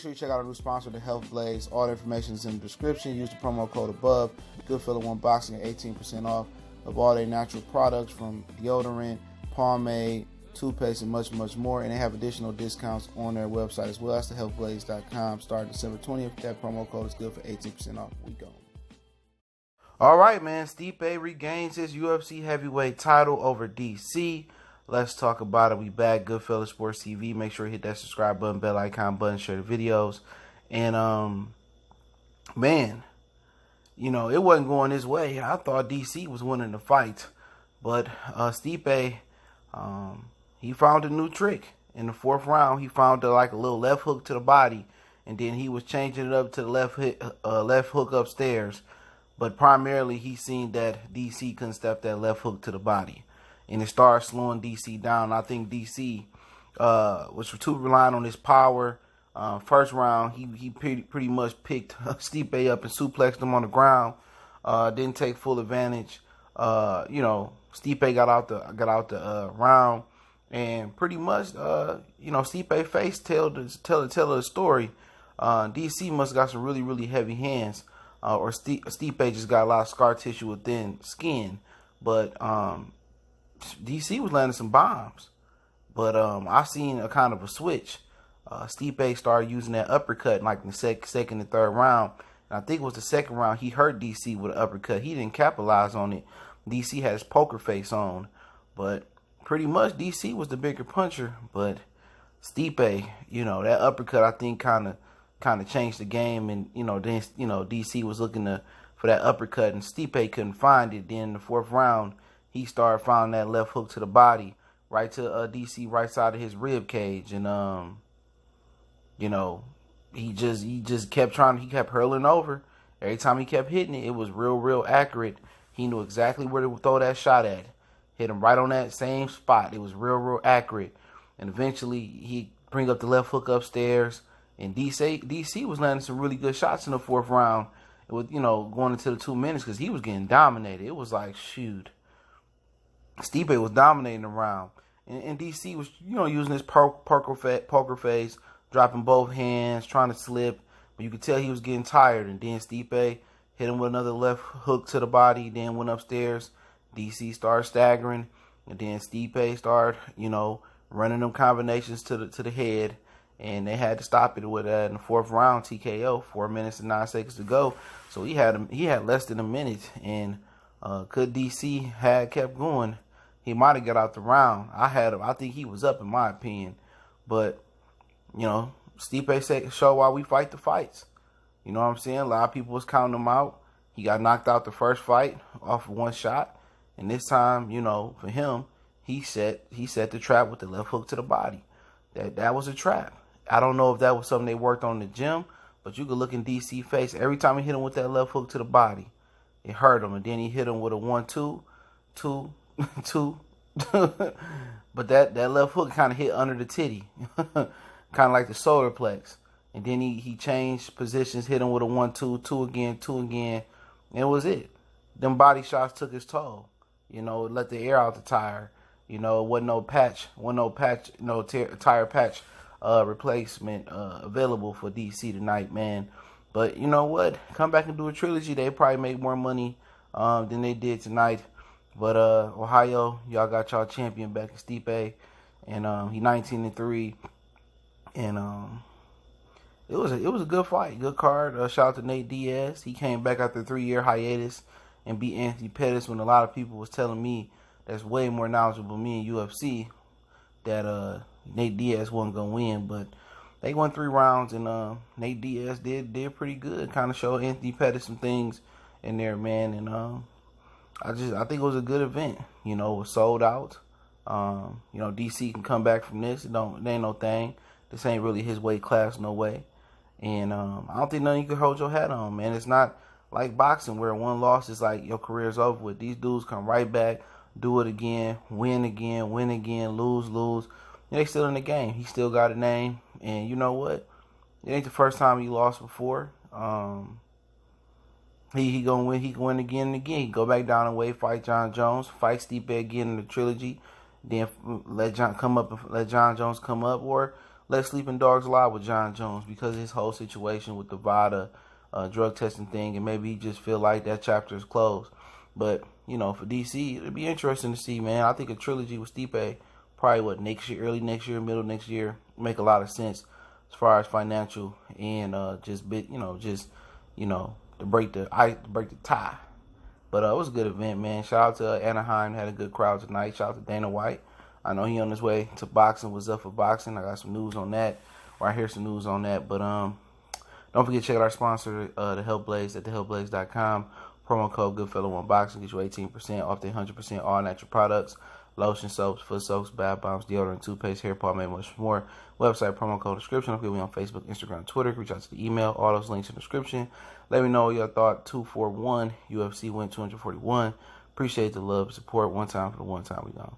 sure you check out our new sponsor, The Health Blaze. All the information is in the description. Use the promo code above. Goodfellow One Boxing at 18% off of all their natural products from deodorant, pomade, toothpaste, and much, much more. And they have additional discounts on their website as well. That's thehealthblaze.com. Starting December 20th. That promo code is good for 18% off. We go. All right, man. Stipe regains his UFC heavyweight title over DC. Let's talk about it. We back. Goodfellow Sports TV. Make sure you hit that subscribe button, bell icon button, share the videos. And, man, you know, it wasn't going his way. I thought DC was winning the fight. But Stipe, he found a new trick. In the 4th round, he found like a little left hook to the body. And then he was changing it up to the left hook upstairs. But primarily, he seen that DC couldn't step that left hook to the body. And it started slowing DC down. I think DC was too reliant on his power. First round, he pretty much picked Stipe up and suplexed him on the ground. Didn't take full advantage. You know, Stipe got out the round, and pretty much, you know, Stipe face tell the story. DC must have got some really heavy hands, or Stipe just got a lot of scar tissue within skin, but DC was landing some bombs. But I seen a kind of a switch. Stipe started using that uppercut in like the second and third round. And I think it was the second round he hurt DC with an uppercut. He didn't capitalize on it. DC had his poker face on. But pretty much DC was the bigger puncher. But Stipe, you know, that uppercut I think kind of changed the game. And, you know, then, you know, DC was looking for that uppercut and Stipe couldn't find it. Then in the 4th round, he started finding that left hook to the body, right to DC right side of his rib cage, and you know, he just kept he kept hurling over. Every time he kept hitting it, it was real accurate. He knew exactly where to throw that shot at. Hit him right on that same spot. It was real accurate, and eventually he bring up the left hook upstairs, and DC was landing some really good shots in the 4th round. It was, you know, going into the 2 minutes because he was getting dominated. It was like, shoot. Stipe was dominating the round. And DC was, you know, using his poker face, dropping both hands, trying to slip. But you could tell he was getting tired. And then Stipe hit him with another left hook to the body, then went upstairs. DC started staggering. And then Stipe started, you know, running them combinations to the head. And they had to stop it with in the 4th round TKO, 4 minutes and 9 seconds to go. So he had less than a minute. And could DC had kept going, he might have got out the round. I think he was up in my opinion. But, you know, Stipe said, show why we fight the fights. You know what I'm saying? A lot of people was counting him out. He got knocked out the first fight off of one shot. And this time, you know, for him, he set the trap with the left hook to the body. That was a trap. I don't know if that was something they worked on in the gym, but you could look in DC face. Every time he hit him with that left hook to the body, it hurt him. And then he hit him with a 1-2, 2. But that left hook kind of hit under the titty, kind of like the solar plex. And then he changed positions, hit him with a 1-2, 2 again, 2 again, and it was it. Them body shots took his toll. You know, let the air out the tire. You know, wasn't no tire patch replacement available for DC tonight, man. But you know what? Come back and do a trilogy. They probably make more money than they did tonight. But Ohio, y'all got y'all champion back in Stipe, and he 19-3, and it was a good fight, good card. Shout out to Nate Diaz. He came back after a 3-year hiatus and beat Anthony Pettis when a lot of people was telling me that's way more knowledgeable than me in UFC that Nate Diaz wasn't gonna win, but they won 3 rounds, and Nate Diaz did pretty good. Kind of showed Anthony Pettis some things in there, man, and I think it was a good event. You know, it was sold out. You know, DC can come back from this. It ain't no thing. This ain't really his weight class, no way. And I don't think nothing you can hold your hat on, man. It's not like boxing where one loss is like your career's over with. These dudes come right back, do it again, win again, lose. They still in the game. He still got a name. And you know what? It ain't the first time he lost before. He gonna win. He can win again and again. He go back down and weight, fight John Jones, fight Stipe again in the trilogy. Then let John Jones come up, or let sleeping dogs lie with John Jones because of his whole situation with the VADA drug testing thing, and maybe he just feel like that chapter is closed. But, you know, for DC, it'd be interesting to see, man. I think a trilogy with Stipe, probably next year, early next year, middle next year, make a lot of sense as far as financial and to break the tie. But it was a good event, man. Shout out to Anaheim, had a good crowd tonight. Shout out to Dana White. I know he on his way to boxing. Was up for boxing. I got some news on that, or I hear some news on that. But don't forget to check out our sponsor, the Health Blaze, at thehealthblaze.com. Promo code Goodfellow1Boxing gets you 18% off the 100% all natural products. Lotion, soaps, foot soaps, bath bombs, deodorant, toothpaste, hair pomade, much more. Website, promo code, description. Don't forget me on Facebook, Instagram, Twitter. Reach out to the email. All those links in the description. Let me know what your thought. 241 UFC win 241. Appreciate the love and support. One time for the one time we gone.